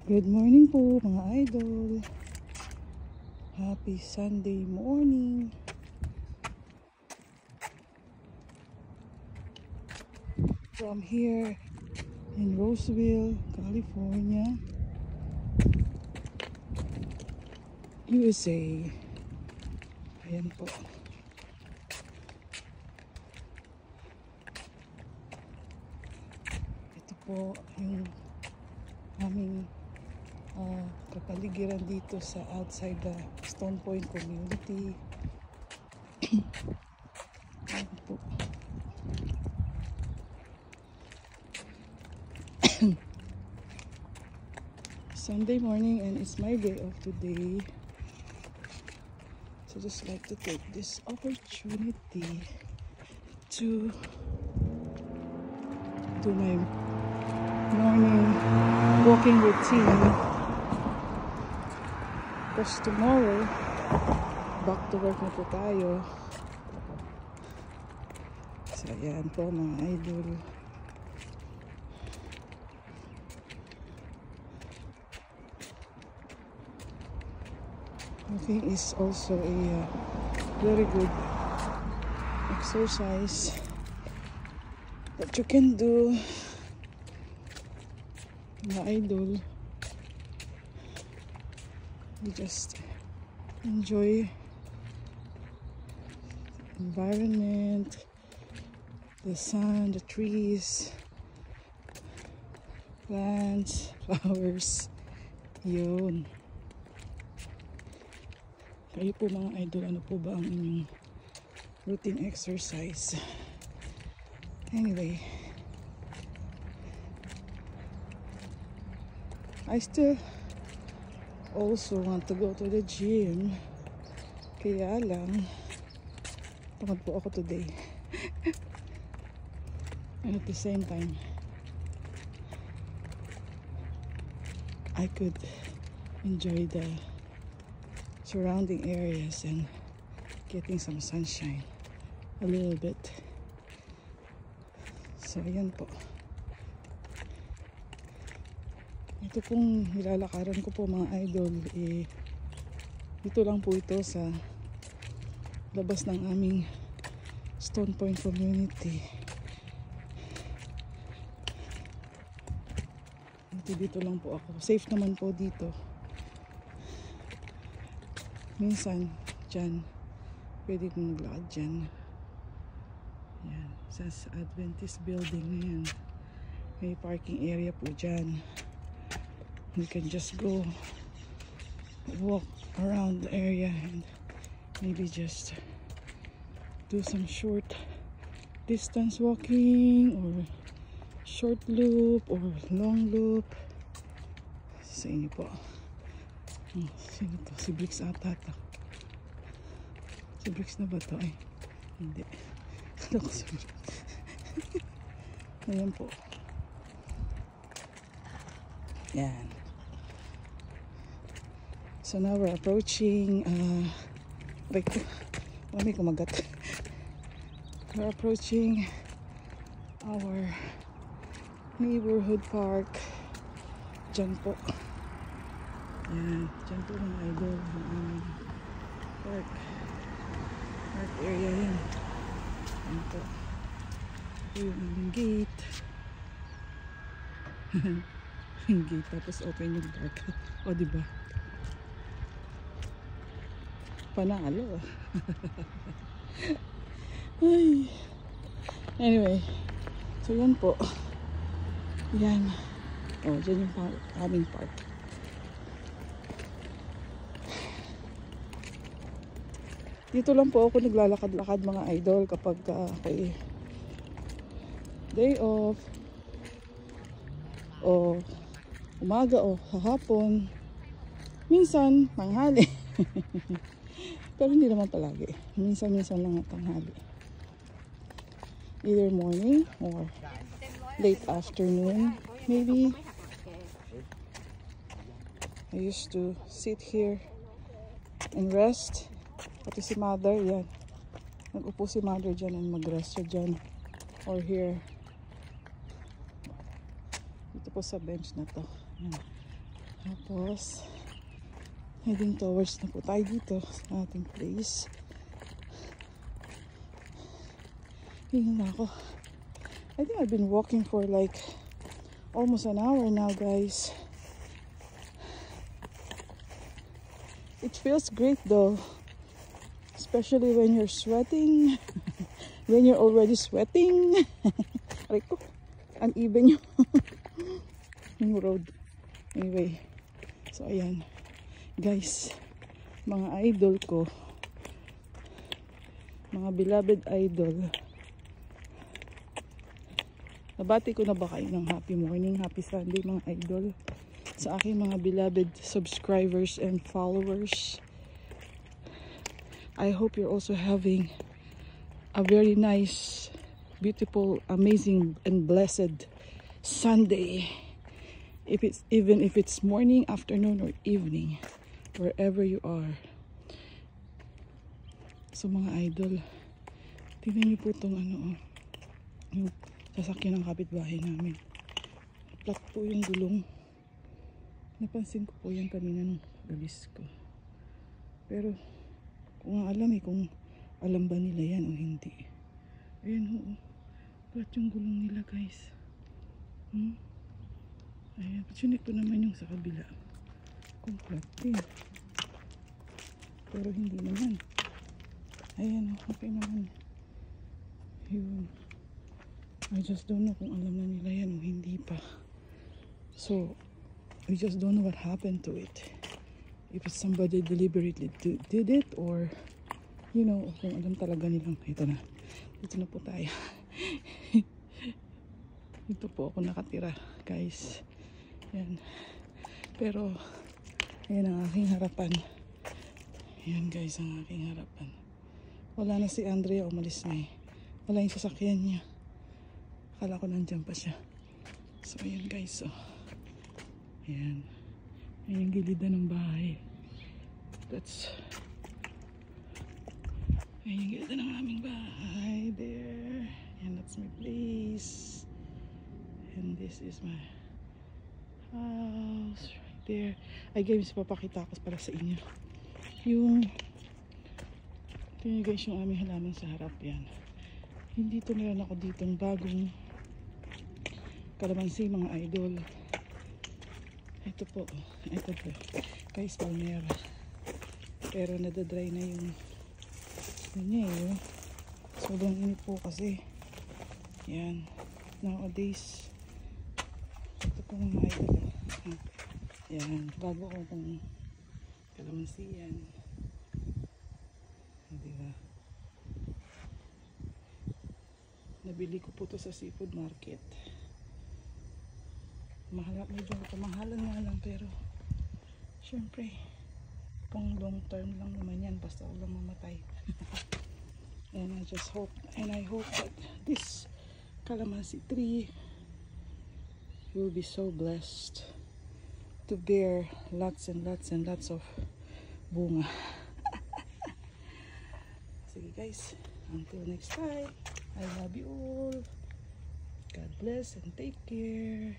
Good morning po mga idol. Happy Sunday morning. From here in Roseville, California, USA. Ayan po. Ito po yung aming kapaligiran dito sa outside the Stone Point community. Ayan po. Sunday morning and it's my day off today. So just like to take this opportunity to do my morning walking routine. Because tomorrow, back to work na po tayo. So ayan po mga idol. Walking is also a very good exercise that you can do, mga idol. You just enjoy the environment, the sun, the trees, plants, flowers. Yun. Kayo po mga idol, ano po ba ang inyong routine exercise? Anyway, I still also want to go to the gym. Kaya lang, tamad po ako today. And at the same time, I could enjoy the surrounding areas and getting some sunshine a little bit. So ayan po. Ito pong nilalakaran ko po mga idol, dito lang po ito sa labas ng aming Stone Point community. Dito lang po ako. Safe naman po dito. Minsan dyan pwede kong maglakad dyan. Yan, sa Adventist building na yan, may parking area po dyan. You can just go walk around the area and maybe just do some short distance walking or short loop or long loop. Sa inyo po. Sino to? Si Bricks ata to. Si Bricks na ba to? Ay, hindi. Kala ko si Bricks. Ayan po. Yan. So now we're approaching may kumagat. We're approaching our neighborhood park. Diyan po. Yan, dyan po mga idol, park area yan. Yan po. Ito yung aming gate. Yung gate, tapos open yung park. O diba? Panalo. Ay. Anyway, so yan po. Yan. O, dyan yung aming park. Dito lang po ako naglalakad-lakad mga idol kapag ako'y day off o umaga o hapon, minsan tanghali. Pero hindi naman palagi, minsan lang ang tanghali, either morning or late afternoon maybe. I used to sit here and rest. Pati si mother, yan. Nag-upo si mother dyan and mag-rest dyan. Or here. Dito po sa bench na to. Yan. Tapos, heading towards na po tayo dito sa ating place. Hingi na ako. I think I've been walking for like almost an hour now, guys. It feels great though, especially when you're sweating, when you're already sweating. Aray ko, uneven yung road. Anyway, so ayan, guys, mga idol ko, mga beloved idol, nabati ko na ba kayo ng happy morning, happy Sunday mga idol? Sa aking mga beloved subscribers and followers, I hope you're also having a very nice, beautiful, amazing, and blessed Sunday. Even if it's morning, afternoon, or evening, wherever you are. So mga idol, tingnan niyo po itong yung sasakyan ng kapitbahay namin. Flat po yung gulong. Napansin ko po yan kanina nung galis ko. Pero, kung alam kung alam ba nila yan o hindi. Ayan ho, flat yung gulong nila guys. Ayan, patsinik ko naman yung sa kabila. Kung flat din. Pero hindi naman. Ayan, okay naman. Yun. I just don't know kung alam na nila yan o hindi pa. So, we just don't know what happened to it. If it's somebody deliberately did it, or you know, kung alam talaga nilang ito na. Dito na po tayo. Dito po ako nakatira, guys. Yan. Pero ayan ang aking harapan. Ayan guys, ang aking harapan. Wala na si Andrea, umalis na eh. Wala yung sasakyan niya. Akala ko nandyan pa siya. So ayan guys, so ayan. Ayan yung gilidan ng bahay. Ayan yung gilidan ng aming bahay. There. And that's my place. And this is my house. Right there. Ay guys, papakita ko para sa inyo. Ito guys yung aming halaman sa harap. Yan. Hindi ito meron ako ditong bagong kalamansi mga idol. Ito po guys, palmera, pero nadadry na yung sobrang init po kasi yan nowadays. Ito po mga idol, yan bago ko pong kalamansi yan, diba? Nabili ko po to sa seafood market. Medyo kamahalan nga lang, pero syempre pang long term lang naman yan, basta walang mamatay. And I just hope, and I hope that this calamansi tree will be so blessed to bear lots and lots and lots of bunga. Sige guys, until next time, I love you all. God bless and take care.